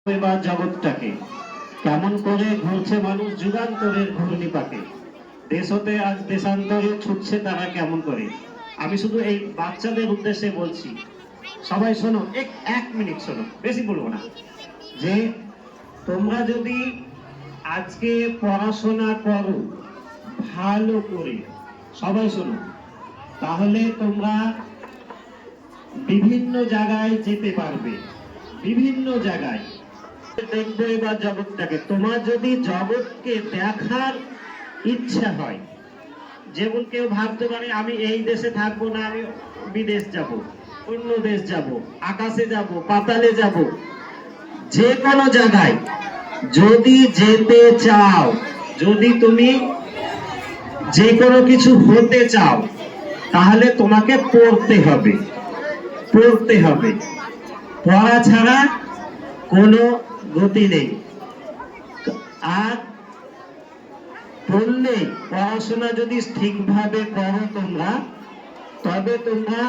এবার জগৎটাকে কেমন করে ঘুরছে মানুষ যুগান্তরের ঘূর্ণিপাকে, দেশ হতে আজ দেশান্তরে ছুটছে তারা কেমন করে। আমি শুধু এই বাচ্চাদের উদ্দেশ্যে বলছি, সবাই শোনো, এক মিনিট শোনো, বেশি বলবো না। যে তোমরা যদি আজকে পড়াশোনা করো ভালো করে, সবাই শোনো, তাহলে তোমরা বিভিন্ন জায়গায় যেতে পারবে, বিভিন্ন জায়গায় দেখবো এবার জগৎটাকে। তোমার যদি জগৎকে দেখার ইচ্ছা হয়, যেমন কেউ ভাবতে পারে আমি এই দেশে থাকবো না, আমি বিদেশ যাব, অন্য দেশ যাব, আকাশে যাব, পাতালে যাব, যে কোনো জায়গায় যদি যেতে চাও, যদি তুমি যে কোনো কিছু হতে চাও, তাহলে তোমাকে পড়তে হবে, পড়তে হবে। পড়া ছাড়া কোনো গতি নেই। আর পড়লে, পড়াশোনা যদি ঠিকভাবে করো তোমরা, তবে তোমরা